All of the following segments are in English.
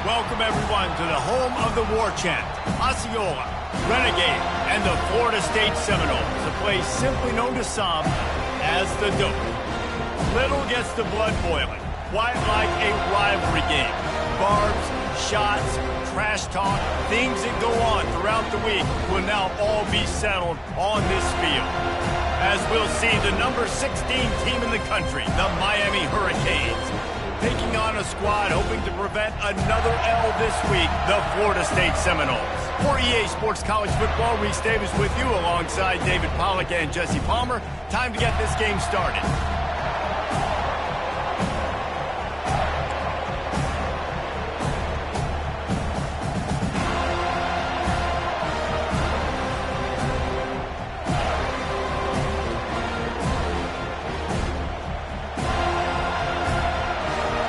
Welcome, everyone, to the home of the war chant, Osceola, Renegade, and the Florida State Seminoles, a place simply known to some as the Dope. Little gets the blood boiling, quite like a rivalry game. Barbs, shots, trash talk, things that go on throughout the week will now all be settled on this field. As we'll see the number 16 team in the country, the Miami Hurricanes, taking on a squad hoping to prevent another L this week, the Florida State Seminoles. For EA Sports College Football, Reese Davis with you alongside David Pollack and Jesse Palmer. Time to get this game started.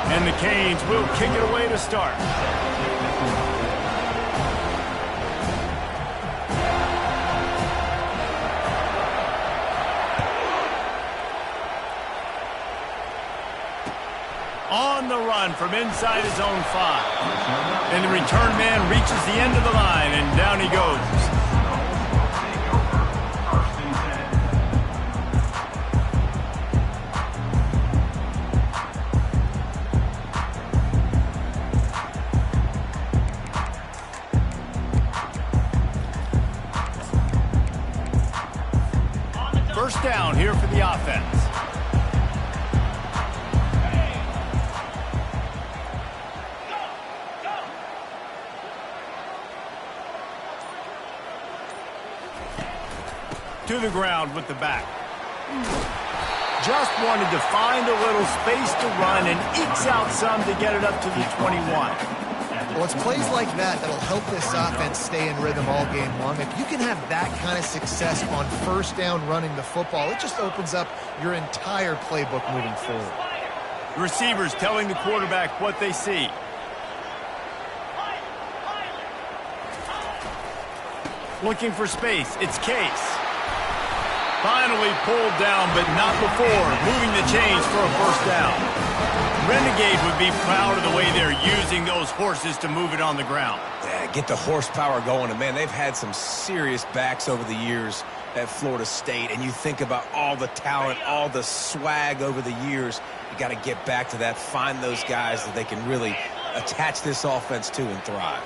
And the Canes will kick it away to start. On the run from inside his own 5. And the return man reaches the end of the line, and down he goes. First down here for the offense. To the ground with the back. Just wanted to find a little space to run and ekes out some to get it up to the 21. Well, it's plays like that that'll help this offense stay in rhythm all game long. If you can have that kind of success on first down running the football, it just opens up your entire playbook moving forward. Receivers telling the quarterback what they see. Looking for space. It's Case. Finally pulled down, but not before. Moving the chains for a first down. Renegade would be proud of the way they're using those horses to move it on the ground. Yeah, get the horsepower going. And, man, they've had some serious backs over the years at Florida State. And you think about all the talent, all the swag over the years. You got to get back to that, find those guys that they can really attach this offense to and thrive.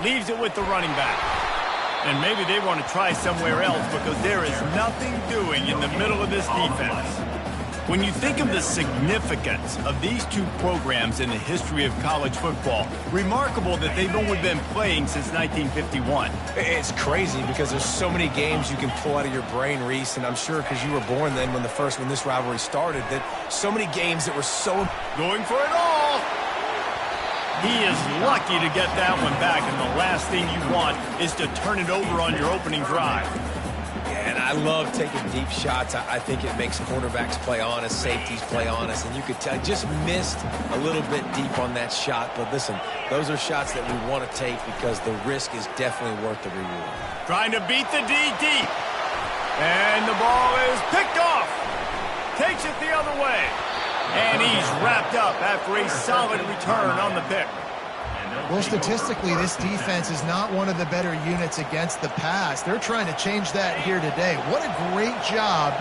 Leaves it with the running back. And maybe they want to try somewhere else because there is nothing doing in the middle of this defense. When you think of the significance of these two programs in the history of college football, remarkable that they've only been playing since 1951. It's crazy because there's so many games you can pull out of your brain, Reese, and I'm sure because you were born then when this rivalry started, that so many games that were so... Going for it all! He is lucky to get that one back, and the last thing you want is to turn it over on your opening drive. Yeah, and I love taking deep shots. I think it makes quarterbacks play honest, safeties play honest, and you could tell just missed a little bit deep on that shot. But listen, those are shots that we want to take because the risk is definitely worth the reward. Trying to beat the D deep. And the ball is picked off. Takes it the other way. And he's wrapped up after a solid return on the pick. Well, statistically, this defense is not one of the better units against the pass. They're trying to change that here today. What a great job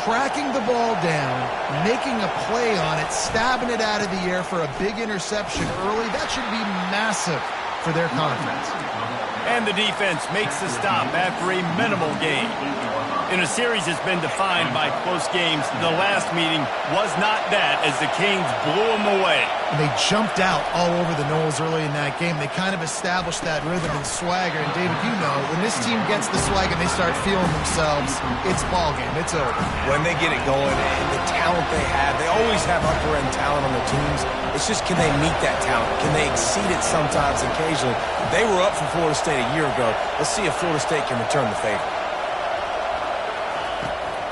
tracking the ball down, making a play on it, stabbing it out of the air for a big interception early. That should be massive for their conference. And the defense makes the stop after a minimal gain. In a series that's been defined by close games, the last meeting was not that as the Canes blew them away. They jumped out all over the Noles early in that game. They kind of established that rhythm and swagger. And, David, you know, when this team gets the swag and they start feeling themselves, it's ball game. It's over. When they get it going and the talent they have, they always have upper-end talent on their teams. It's just, can they meet that talent? Can they exceed it sometimes, occasionally? They were up for Florida State a year ago. Let's see if Florida State can return the favor.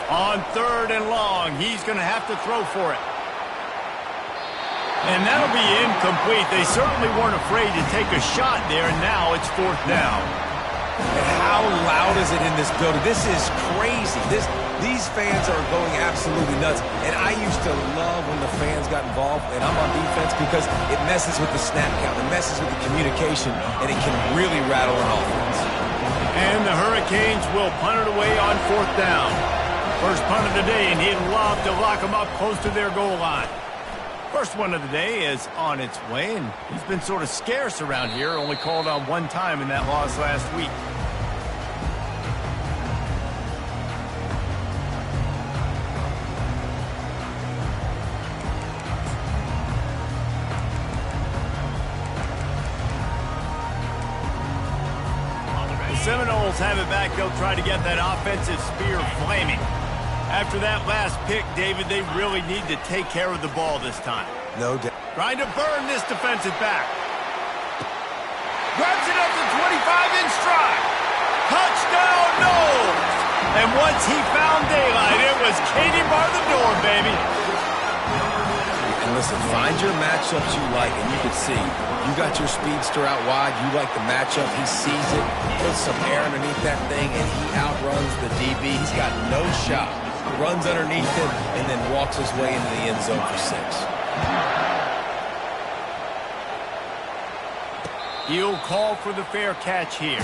On 3rd and long, he's going to have to throw for it. And that'll be incomplete. They certainly weren't afraid to take a shot there, and now it's 4th down. And how loud is it in this building? This is crazy. These fans are going absolutely nuts. And I used to love when the fans got involved, and I'm on defense, because it messes with the snap count, it messes with the communication, and it can really rattle an offense. And the Hurricanes will punt it away on 4th down. First punt of the day, and he'd love to lock them up close to their goal line. First one of the day is on its way, and he's been sort of scarce around here, only called on one time in that loss last week. The Seminoles have it back. They'll try to get that offensive spear flaming. After that last pick, David, they really need to take care of the ball this time. No doubt. Trying to burn this defensive back. Grabs it up to 25 in stride. Touchdown, Noles! And once he found daylight, it was Katie bar the door, baby. And listen, find your matchups you like, and you can see. You got your speedster out wide. You like the matchup. He sees it, puts some air underneath that thing, and he outruns the DB. He's got no shot. Runs underneath him, and then walks his way into the end zone for 6. He'll call for the fair catch here.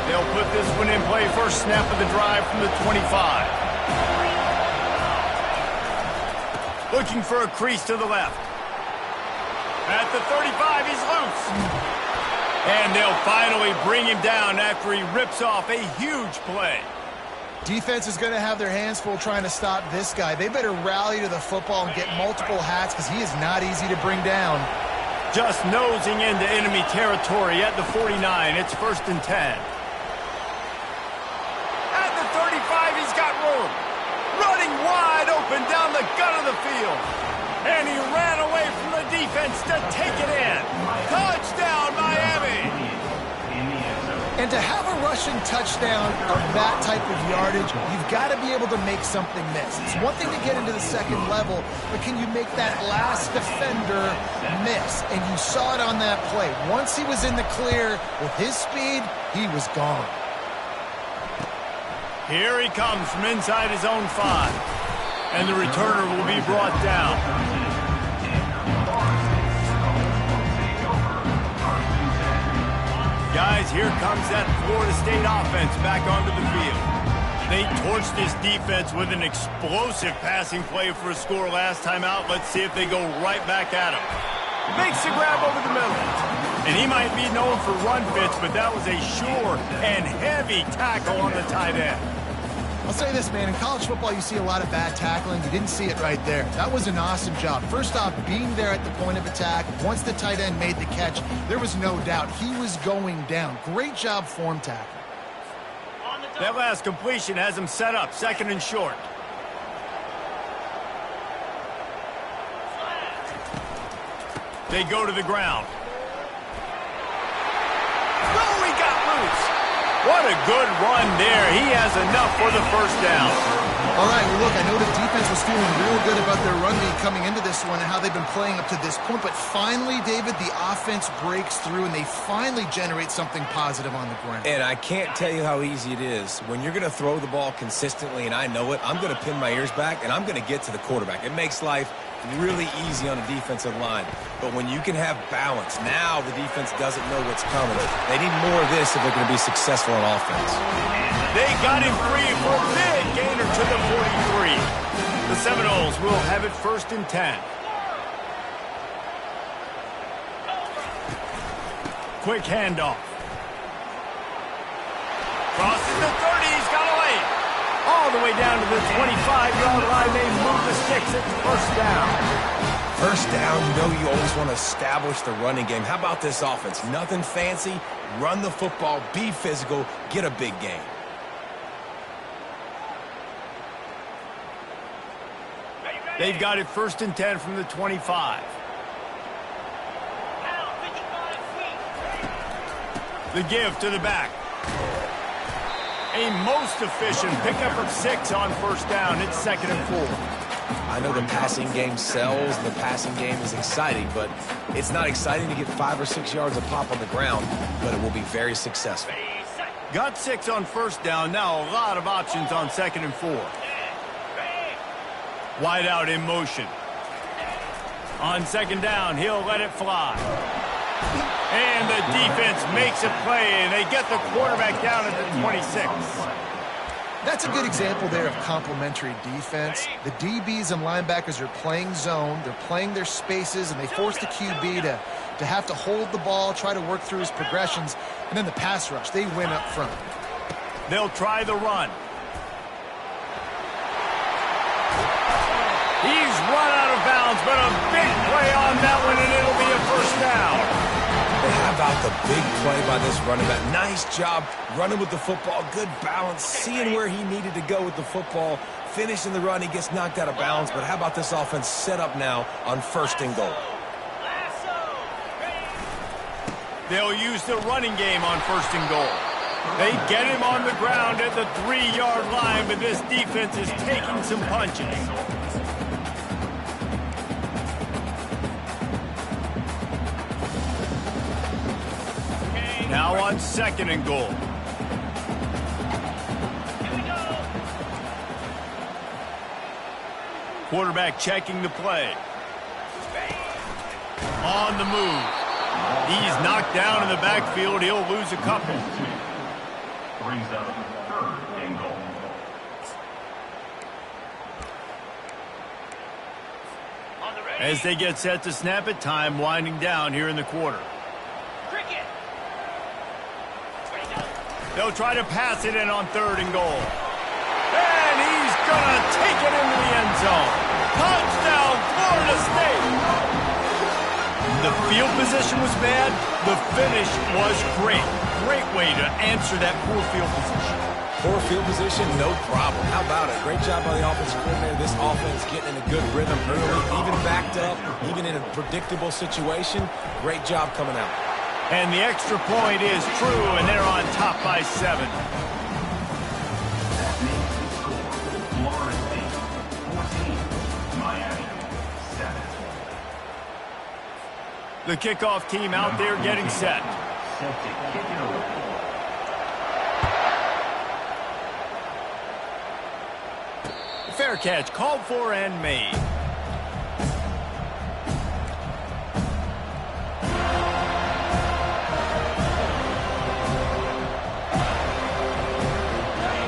They'll put this one in play. First snap of the drive from the 25. Looking for a crease to the left. At the 35, he's loose. And they'll finally bring him down after he rips off a huge play. Defense is going to have their hands full trying to stop this guy. They better rally to the football and get multiple hats, because he is not easy to bring down. Just nosing into enemy territory at the 49. It's 1st and 10. At the 35, he's got room. Running wide open down the gut of the field. And he ran away from the defense to take it in. Touchdown, Miami! And to have a rushing touchdown of that type of yardage, you've got to be able to make something miss. It's one thing to get into the second level, but can you make that last defender miss? And you saw it on that play. Once he was in the clear with his speed, he was gone. Here he comes from inside his own 5. And the returner will be brought down. Guys, here comes that Florida State offense back onto the field. They torched this defense with an explosive passing play for a score last time out. Let's see if they go right back at him. Makes the grab over the middle. And he might be known for run fits, but that was a sure and heavy tackle on the tight end. I'll say this, man. In college football, you see a lot of bad tackling. You didn't see it right there. That was an awesome job. First off, being there at the point of attack. Once the tight end made the catch, there was no doubt he was going down. Great job form tackle. That last completion has him set up, 2nd and short. They go to the ground. Oh, he got loose. What a good run there. He has enough for the 1st down. All right, well, look, I know the defense was feeling real good about their run beat coming into this one and how they've been playing up to this point. But finally, David, the offense breaks through and they finally generate something positive on the ground. And I can't tell you how easy it is. When you're going to throw the ball consistently, and I know it, I'm going to pin my ears back and I'm going to get to the quarterback. It makes life really easy on a defensive line. But when you can have balance, now the defense doesn't know what's coming. They need more of this if they're going to be successful on offense. They got him free for a big gainer to the 43. The Seminoles will have it 1st and 10. Quick handoff. Crosses the 30. He's got a lane. All the way down to the 25-yard line. They move the sticks. It's 1st down. First down, you know you always want to establish the running game. How about this offense? Nothing fancy. Run the football, be physical, get a big gain. They've got it 1st and 10 from the 25. The give to the back. A most efficient pickup of 6 on 1st down. It's 2nd and 4. I know the passing game sells, and the passing game is exciting, but it's not exciting to get 5 or 6 yards a pop on the ground, but it will be very successful. Got 6 on first down. Now a lot of options on 2nd and 4. Wide out in motion. On 2nd down, he'll let it fly. And the defense makes a play, and they get the quarterback down at the 26. That's a good example there of complementary defense. The DBs and linebackers are playing zone, they're playing their spaces, and they force the QB to have to hold the ball, try to work through his progressions, and then the pass rush, they win up front. They'll try the run. He's run out of bounds, but a big play on that one, and it'll be a first down. How about the big play by this running back? Nice job running with the football. Good balance, seeing where he needed to go with the football. Finishing the run, he gets knocked out of bounds. But how about this offense set up now on 1st and goal? They'll use the running game on 1st and goal. They get him on the ground at the 3-yard line, but this defense is taking some punches. Now on 2nd and goal. Quarterback checking the play. On the move. He's knocked down in the backfield. He'll lose a couple. Brings up 3rd and goal. As they get set to snap it, time winding down here in the quarter. They'll try to pass it in on 3rd and goal. And he's going to take it into the end zone. Touchdown, Florida State. The field position was bad. The finish was great. Great way to answer that poor field position. Poor field position, no problem. How about it? Great job by the offensive coordinator. This offense getting in a good rhythm early, even backed up, even in a predictable situation. Great job coming out. And the extra point is true, and they're on top by 7. That makes the score Florida State 14, Miami 7. The kickoff team out there getting set. Set to kick it away. Fair catch called for and made.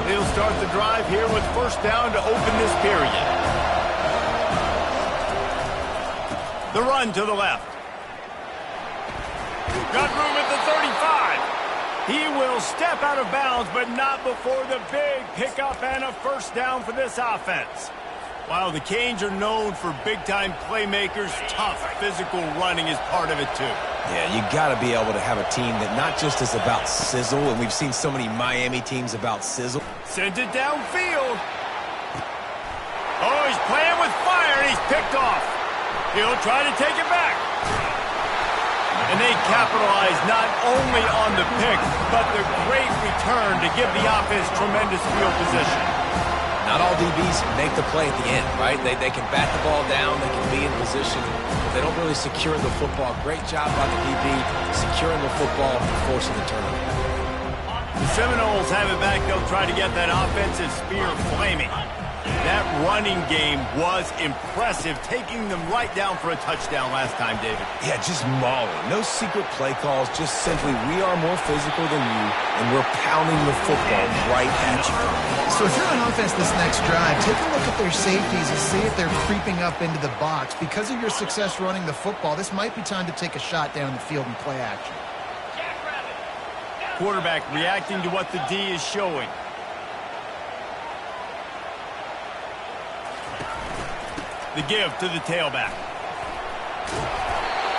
They'll start the drive here with 1st down to open this period. The run to the left. Got room at the 35. He will step out of bounds, but not before the big pickup and a 1st down for this offense. While the Canes are known for big-time playmakers, tough physical running is part of it too. Yeah, you got to be able to have a team that not just is about sizzle, and we've seen so many Miami teams about sizzle. Sends it downfield. Oh, he's playing with fire, and he's picked off. He'll try to take it back. And they capitalize not only on the pick, but the great return to give the offense tremendous field position. Not all DBs make the play at the end, right? They can bat the ball down, they can be in position, but they don't really secure the football. Great job by the DB securing the football and forcing the turnover. The Seminoles have it back. They'll try to get that offensive spear flaming. That running game was impressive, taking them right down for a touchdown last time, David. Yeah, just mauling. No secret play calls, just simply we are more physical than you, and we're pounding the football right at you. So if you're on offense this next drive, take a look at their safeties and see if they're creeping up into the box. Because of your success running the football, this might be time to take a shot down the field and play action. Quarterback reacting to what the D is showing. The give to the tailback.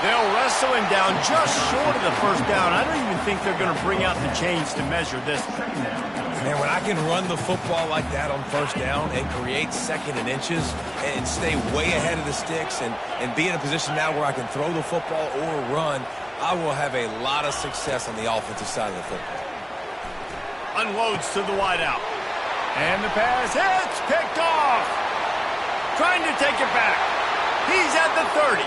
They'll wrestle him down just short of the 1st down. I don't even think they're going to bring out the chains to measure this. Man, when I can run the football like that on 1st down and create 2nd and inches and stay way ahead of the sticks and be in a position now where I can throw the football or run, I will have a lot of success on the offensive side of the football. Unloads to the wideout. And the pass hits, picked off. trying to take it back. He's at the 30,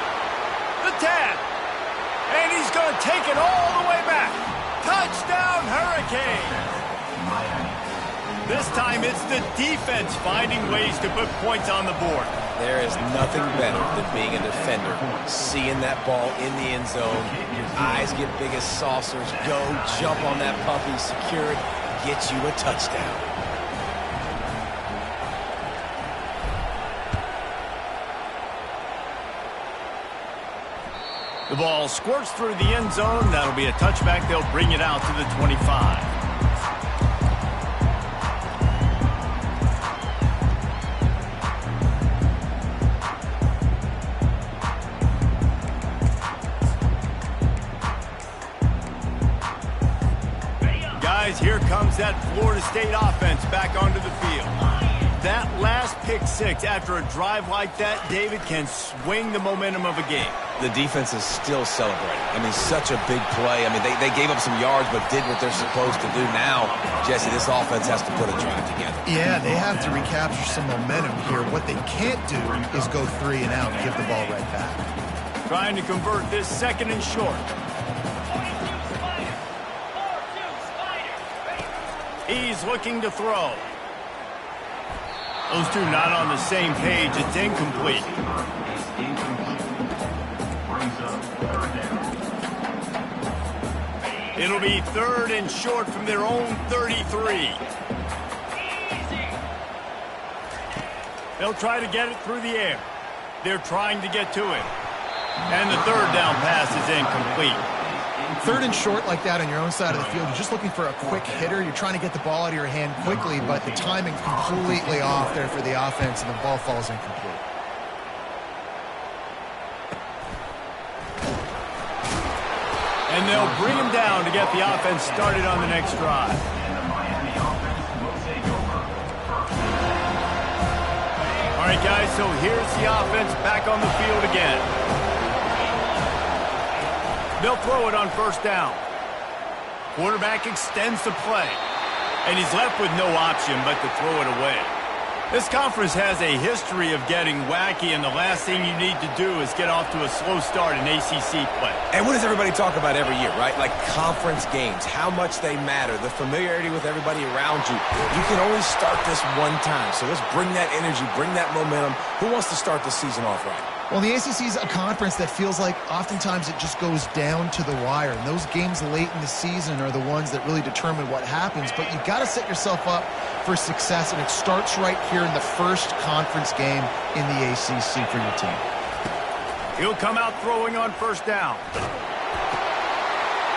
the 10, and he's going to take it all the way back. Touchdown, Hurricanes! This time it's the defense finding ways to put points on the board. There is nothing better than being a defender, seeing that ball in the end zone, your eyes get big as saucers, go jump on that puppy, secure it, get you a touchdown. The ball squirts through the end zone. That'll be a touchback. They'll bring it out to the 25. Here comes that Florida State offense back onto the field. That last pick six after a drive like that, David, can swing the momentum of a game. The defense is still celebrating. I mean, such a big play. I mean, they gave up some yards but did what they're supposed to do. Now, Jesse, this offense has to put a drive together. Yeah, they have to recapture some momentum here. What they can't do is go 3 and out and give the ball right back. Trying to convert this second and short. He's looking to throw. Those two not on the same page. It's incomplete. It'll be 3rd and short from their own 33. They'll try to get it through the air. They're trying to get to it. And the 3rd down pass is incomplete. 3rd and short like that on your own side of the field, you're just looking for a quick hitter. You're trying to get the ball out of your hand quickly, but the timing's completely off there for the offense, and the ball falls incomplete. And they'll bring him down to get the offense started on the next drive. All right, guys, so here's the offense back on the field again. They'll throw it on 1st down. Quarterback extends the play, and he's left with no option but to throw it away. This conference has a history of getting wacky, and the last thing you need to do is get off to a slow start in ACC play. And what does everybody talk about every year, right? Like conference games, how much they matter, the familiarity with everybody around you. You can only start this one time, so let's bring that energy, bring that momentum. Who wants to start the season off right? Well, the ACC is a conference that feels like oftentimes it just goes down to the wire. And those games late in the season are the ones that really determine what happens. But you've got to set yourself up for success, and it starts right here in the first conference game in the ACC for your team. He'll come out throwing on 1st down.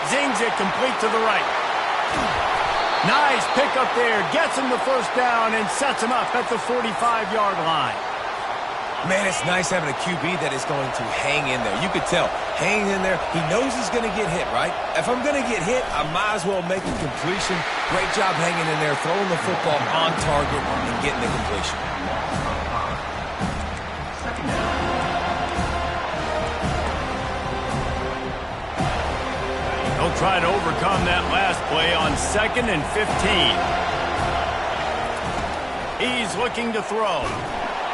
Zings it complete to the right. Nice pick up there. Gets him the 1st down and sets him up at the 45-yard line. Man, it's nice having a QB that is going to hang in there. You could tell, hanging in there, he knows he's going to get hit, right? If I'm going to get hit, I might as well make a completion. Great job hanging in there, throwing the football on target and getting the completion. He'll try to overcome that last play on 2nd and 15. He's looking to throw.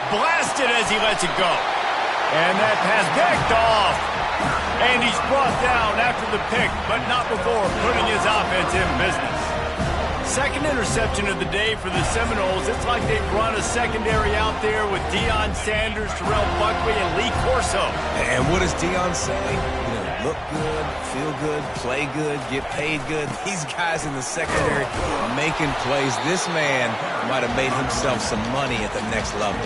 Blasted as he lets it go. And that pass picked off. And he's brought down after the pick, but not before putting his offense in business. 2nd interception of the day for the Seminoles. It's like they've run a secondary out there with Deion Sanders, Terrell Buckley, and Lee Corso. And what does Deion say? You know, look good, feel good, play good, get paid good. These guys in the secondary making plays. This man might have made himself some money at the next level.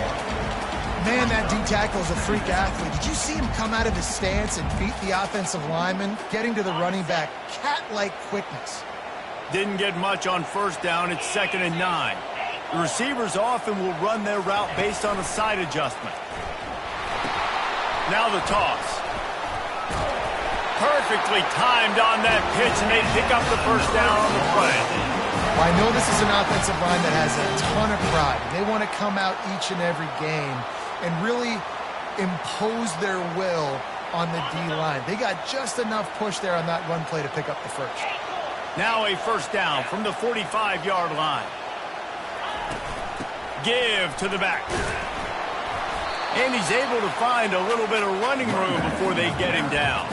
Man, that D-tackle is a freak athlete. Did you see him come out of his stance and beat the offensive lineman, getting to the running back? Cat-like quickness. Didn't get much on 1st down. It's 2nd and 9. The receivers often will run their route based on a side adjustment. Now the toss. Perfectly timed on that pitch, and they pick up the 1st down on the play. Well, I know this is an offensive line that has a ton of pride. They want to come out each and every game and really impose their will on the D-line. They got just enough push there on that run play to pick up the 1st. Now a 1st down from the 45-yard line. Give to the back. And he's able to find a little bit of running room before they get him down.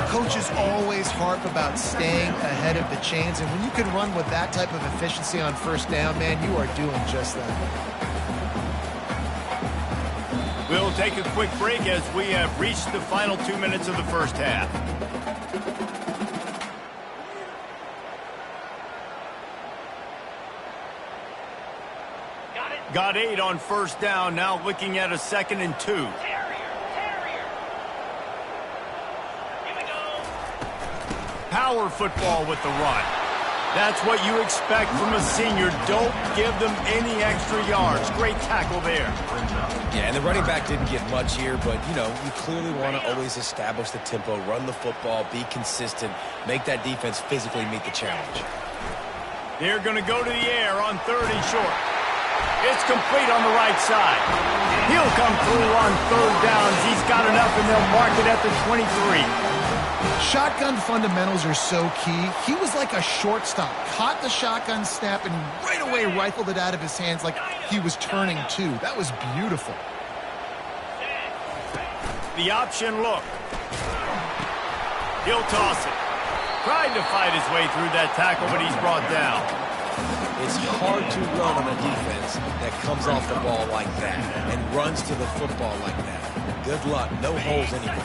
Coaches always harp about staying ahead of the chains, and when you can run with that type of efficiency on first down, man, you are doing just that. We'll take a quick break as we have reached the final 2 minutes of the first half. Got 8 on first down, now looking at a 2nd and 2. Power football with the run. That's what you expect from a senior. Don't give them any extra yards. Great tackle there. Yeah, and the running back didn't get much here, but, you know, you clearly want to always establish the tempo, run the football, be consistent, make that defense physically meet the challenge. They're going to go to the air on 3rd and short. It's complete on the right side. He'll come through on 3rd downs. He's got enough, and they'll mark it at the 23. Shotgun fundamentals are so key. He was like a shortstop. Caught the shotgun snap and right away rifled it out of his hands like he was turning two. That was beautiful. The option look. He'll toss it. Tried to fight his way through that tackle, but he's brought down. It's hard to run on a defense that comes off the ball like that and runs to the football like that. Good luck. No holes anywhere.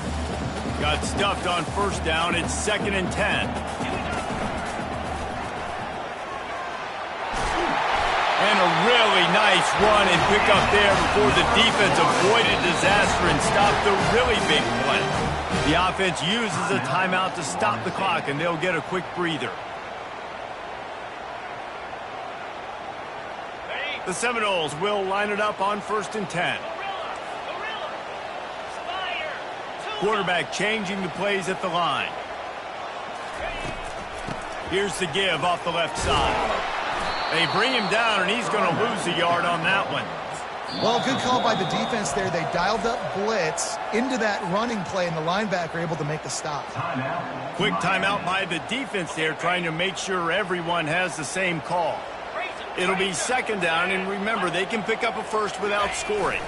Got stuffed on first down. It's 2nd and 10. And a really nice run and pick up there before the defense avoided disaster and stopped the really big play. The offense uses a timeout to stop the clock, and they'll get a quick breather. The Seminoles will line it up on 1st and 10. Quarterback changing the plays at the line. Here's the give off the left side. They bring him down, and he's going to lose a yard on that one. Well, good call by the defense there. They dialed up blitz into that running play, and the linebacker able to make the stop. Quick timeout by the defense there, trying to make sure everyone has the same call. It'll be 2nd down, and remember, they can pick up a first without scoring.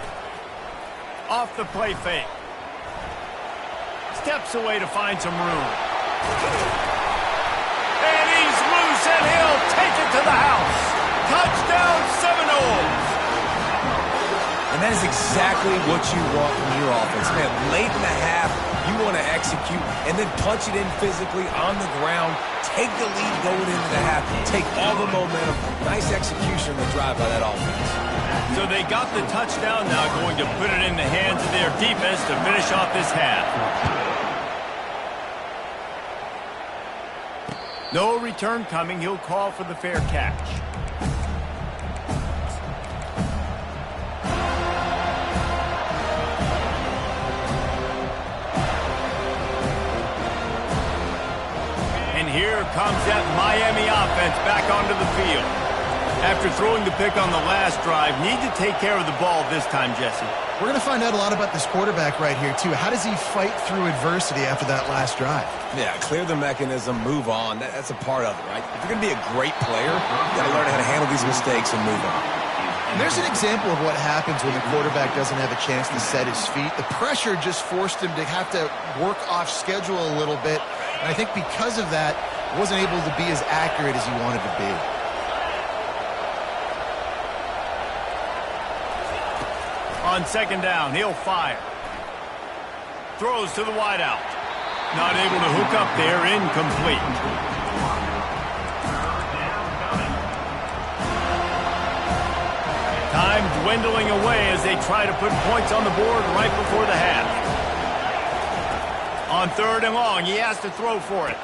Off the play fake. Steps away to find some room. And he's loose, and he'll take it to the house. Touchdown, Seminoles. And that is exactly what you want from your offense. Man, late in the half, you want to execute and then punch it in physically on the ground, take the lead going into the half, take all the momentum. Nice execution on the drive by that offense. So they got the touchdown, now going to put it in the hands of their defense to finish off this half. No return coming. He'll call for the fair catch. And here comes that Miami offense back onto the field. After throwing the pick on the last drive, need to take care of the ball this time, Jesse. We're going to find out a lot about this quarterback right here, too. How does he fight through adversity after that last drive? Yeah, clear the mechanism, move on. That's a part of it, right? If you're going to be a great player, you got to learn how to handle these mistakes and move on. And there's an example of what happens when the quarterback doesn't have a chance to set his feet. The pressure just forced him to have to work off schedule a little bit. And I think because of that, wasn't able to be as accurate as he wanted to be. On 2nd down, he'll fire. Throws to the wideout. Not able to hook up there, incomplete. Time dwindling away as they try to put points on the board right before the half. On 3rd and long, he has to throw for it.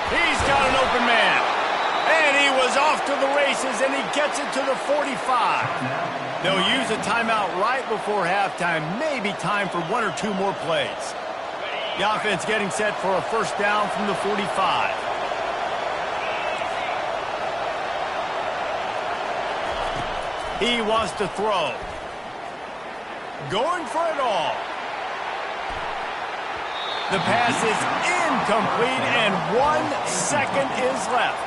He's got an open man. And he was off to the races, and he gets it to the 45. They'll use a timeout right before halftime. Maybe time for 1 or 2 more plays. The offense getting set for a first down from the 45. He wants to throw. Going for it all. The pass is incomplete, and 1 second is left.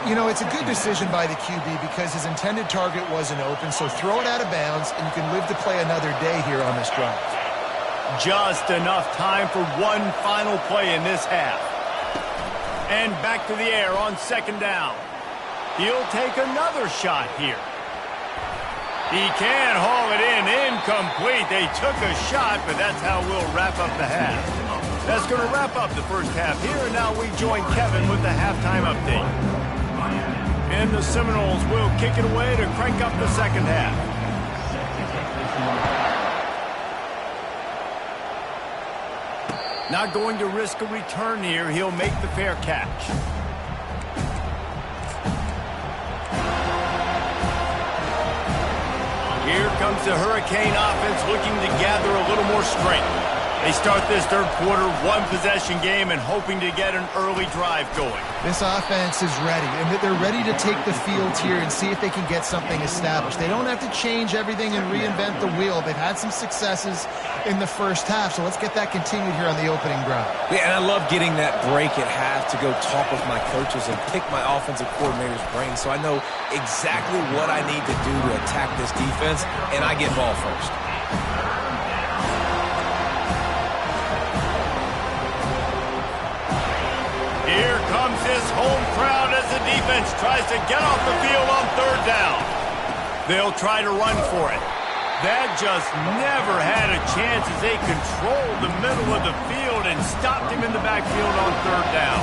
You know, it's a good decision by the QB because his intended target wasn't open, so throw it out of bounds, and you can live to play another day here on this drive. Just enough time for one final play in this half. And back to the air on second down. He'll take another shot here. He can haul it in, incomplete. They took a shot, but that's how we'll wrap up the half. That's going to wrap up the first half here, and now we join Kevin with the halftime update. And the Seminoles will kick it away to crank up the second half. Not going to risk a return here. He'll make the fair catch. Here comes the Hurricane offense looking to gather a little more strength. They start this third quarter one-possession game and hoping to get an early drive going. This offense is ready, and they're ready to take the field here and see if they can get something established. They don't have to change everything and reinvent the wheel. They've had some successes in the first half, so let's get that continued here on the opening drive. Yeah, and I love getting that break at half to go talk with my coaches and pick my offensive coordinator's brain so I know exactly what I need to do to attack this defense, and I get ball first. Here comes his home crowd as the defense tries to get off the field on third down. They'll try to run for it. That just never had a chance as they controlled the middle of the field and stopped him in the backfield on third down.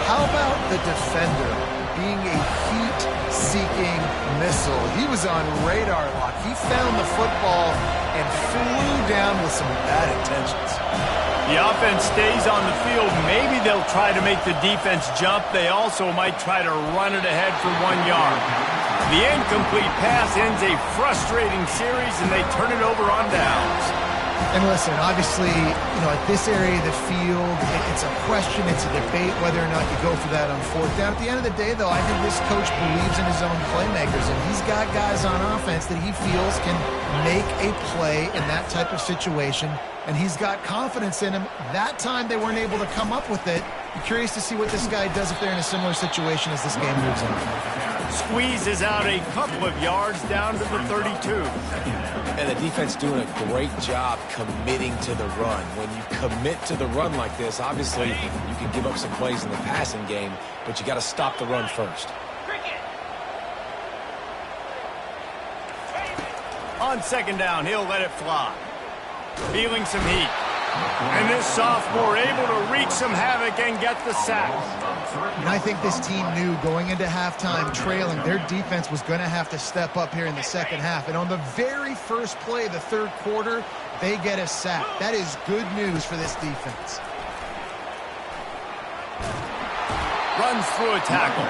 How about the defender being a heat-seeking missile? He was on radar lock. He found the football and flew down with some bad intentions. The offense stays on the field. Maybe they'll try to make the defense jump. They also might try to run it ahead for 1 yard. The incomplete pass ends a frustrating series, and they turn it over on downs. And listen, obviously, you know, at this area of the field, it's a question, it's a debate whether or not you go for that on fourth down. At the end of the day, though, I think this coach believes in his own playmakers, and he's got guys on offense that he feels can make a play in that type of situation, and he's got confidence in him. That time they weren't able to come up with it. Be curious to see what this guy does if they're in a similar situation as this game moves on. Squeezes out a couple of yards down to the 32. And the defense doing a great job committing to the run. When you commit to the run like this, obviously you can give up some plays in the passing game, but you got to stop the run first. On second down, he'll let it fly. Feeling some heat. And this sophomore able to wreak some havoc and get the sack. And I think this team knew going into halftime trailing, their defense was going to have to step up here in the second half. And on the very first play of the third quarter, they get a sack. That is good news for this defense. Runs through a tackle.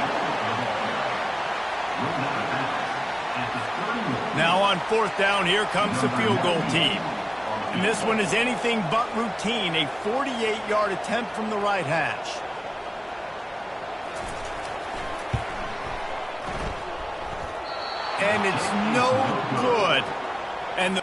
Now on fourth down, here comes the field goal team. And this one is anything but routine, a 48-yard attempt from the right hash. And it's no good. And the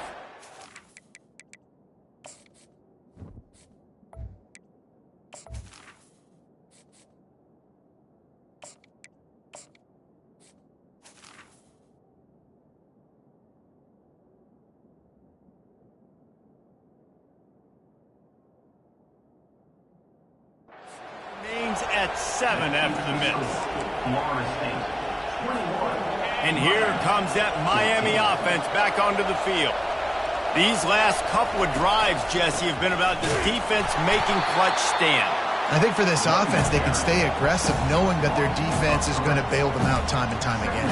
remains at 7 after the miss. And here comes that Miami offense back onto the field. These last couple of drives, Jesse, have been about this defense making clutch stand. I think for this offense, they can stay aggressive knowing that their defense is going to bail them out time and time again.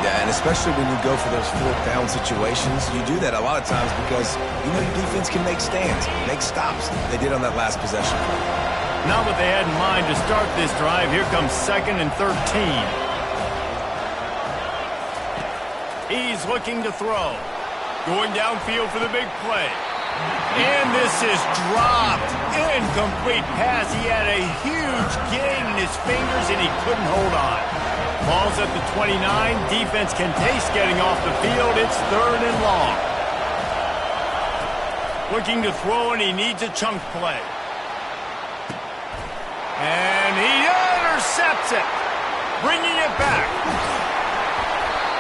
Yeah, and especially when you go for those fourth down situations, you do that a lot of times because you know your defense can make stands, make stops. They did on that last possession. Not what they had in mind to start this drive. Here comes 2nd and 13. He's looking to throw. Going downfield for the big play. And this is dropped. Incomplete pass. He had a huge gain in his fingers, and he couldn't hold on. Ball's at the 29. Defense can taste getting off the field. It's 3rd and long. Looking to throw, and he needs a chunk play. And he intercepts it. bringing it back.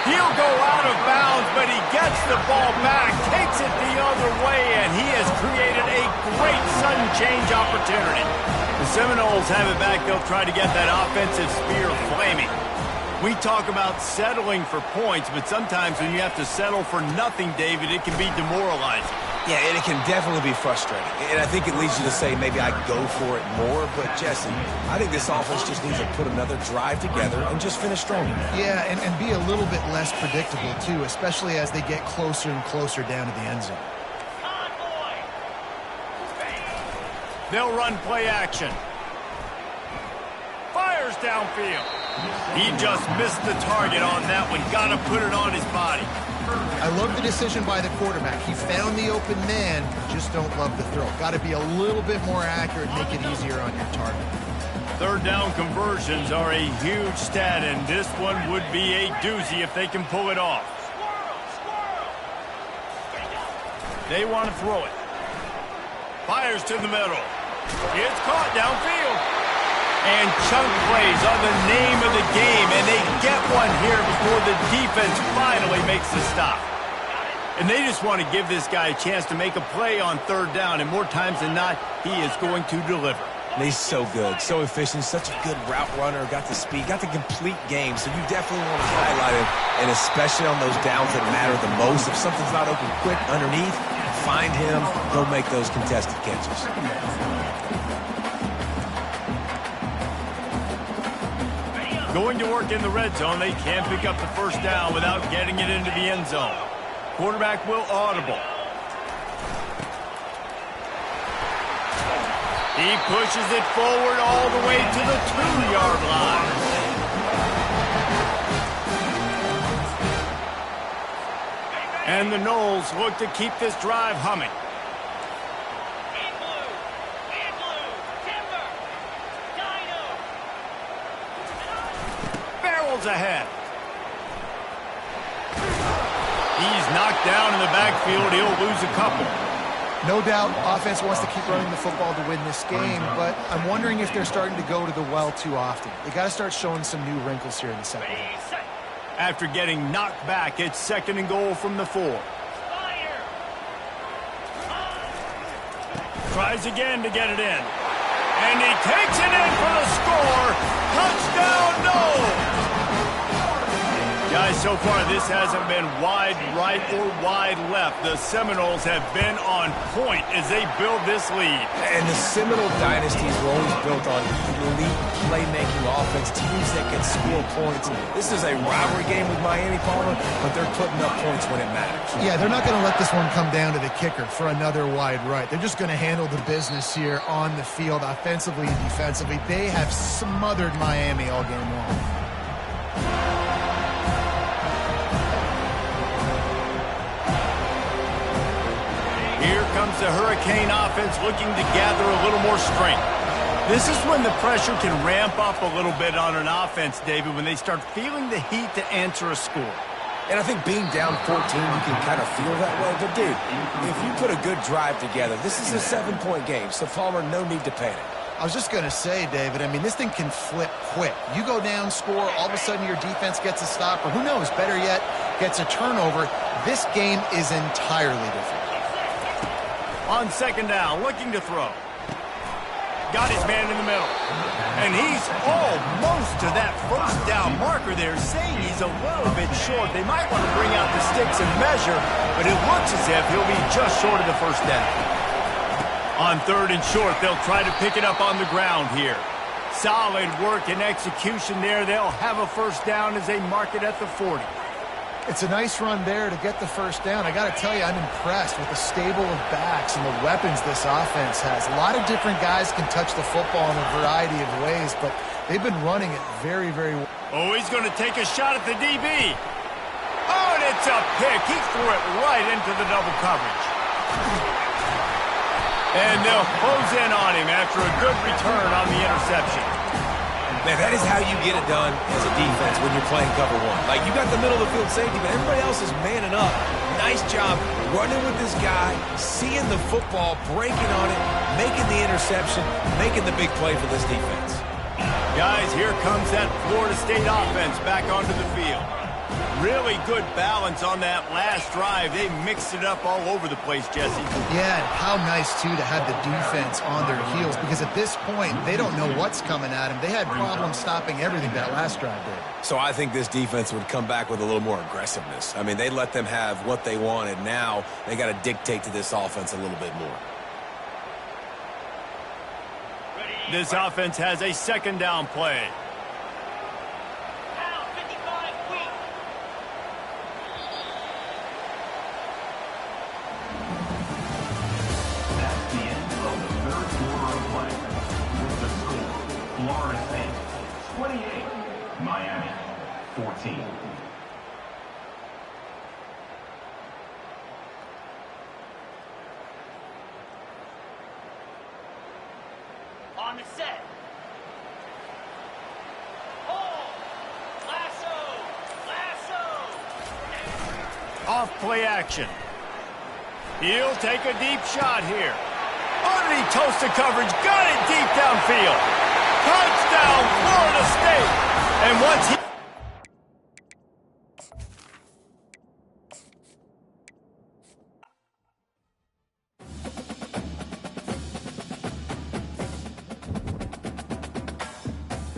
He'll go out of bounds, but he gets the ball back, takes it the other way, and he has created a great sudden change opportunity. The Seminoles have it back. They'll try to get that offensive spear flaming. We talk about settling for points, but sometimes when you have to settle for nothing, David, it can be demoralizing. Yeah, and it can definitely be frustrating. And I think it leads you to say maybe I go for it more. But, Jesse, I think this offense just needs to put another drive together and just finish stronger. Yeah, and be a little bit less predictable, too, especially as they get closer and closer down to the end zone. They'll run play action. Fires downfield. He just missed the target on that one. Got to put it on his body. I love the decision by the quarterback. He found the open man, just don't love the throw. Got to be a little bit more accurate, make it easier on your target. Third down conversions are a huge stat, and this one would be a doozy if they can pull it off. They want to throw it. Fires to the middle. It's caught downfield. And chunk plays are the name of the game, and they get one here before the defense finally makes the stop. And they just want to give this guy a chance to make a play on third down, and more times than not, he is going to deliver. And he's so good, so efficient, such a good route runner, got the speed, got the complete game, so you definitely want to highlight him, and especially on those downs that matter the most. If something's not open quick underneath, find him, he'll make those contested catches. Going to work in the red zone, they can't pick up the first down without getting it into the end zone. Quarterback will audible. He pushes it forward all the way to the 2-yard line. And the Noles look to keep this drive humming. Ahead. He's knocked down in the backfield. He'll lose a couple. No doubt, offense wants to keep running the football to win this game, but I'm wondering if they're starting to go to the well too often. They got to start showing some new wrinkles here in the second half. After getting knocked back, it's 2nd and goal from the 4. Tries again to get it in. And he takes it in for the score. Touchdown, Noles! Guys, so far this hasn't been wide right or wide left. The Seminoles have been on point as they build this lead. And the Seminole dynasties were always built on elite playmaking offense, teams that can score points. This is a rivalry game with Miami, Palmer, but they're putting up points when it matters. Yeah, they're not going to let this one come down to the kicker for another wide right. They're just going to handle the business here on the field, offensively and defensively. They have smothered Miami all game long. Here comes the Hurricane offense looking to gather a little more strength. This is when the pressure can ramp up a little bit on an offense, David, when they start feeling the heat to answer a score. And I think being down 14, you can kind of feel that way. But, dude, if you put a good drive together, this is a 7-point game. So, Palmer, no need to panic. I was just going to say, David, I mean, this thing can flip quick. You go down, score, all of a sudden your defense gets a stop, or who knows, better yet, gets a turnover. This game is entirely different. On 2nd down, looking to throw. Got his man in the middle. And he's almost to that first down marker there, saying he's a little bit short. They might want to bring out the sticks and measure, but it looks as if he'll be just short of the first down. On 3rd and short, they'll try to pick it up on the ground here. Solid work and execution there. They'll have a first down as they mark it at the 40. It's a nice run there to get the first down. I got to tell you, I'm impressed with the stable of backs and the weapons this offense has. A lot of different guys can touch the football in a variety of ways, but they've been running it very, very well. Oh, he's going to take a shot at the DB. Oh, and it's a pick. He threw it right into the double coverage. And they'll close in on him after a good return on the interception. Man, that is how you get it done as a defense when you're playing cover 1. Like, you got the middle of the field safety, but everybody else is manning up. Nice job running with this guy, seeing the football, breaking on it, making the interception, making the big play for this defense. Guys, here comes that Florida State offense back onto the field. Really good balance on that last drive. They mixed it up all over the place, Jesse. Yeah, and how nice, too, to have the defense on their heels, because at this point, they don't know what's coming at them. They had problems stopping everything that last drive did. So I think this defense would come back with a little more aggressiveness. I mean, they let them have what they wanted. Now they got to dictate to this offense a little bit more. This offense has a second down play. That's the end of the third quarter of play. With the score, Florida State 28, Miami 14. On the set. Hold. Lasso. Off play action. He'll take a deep shot here. Underneath toasted coverage. Got it deep downfield. Touchdown, Florida State. And once he...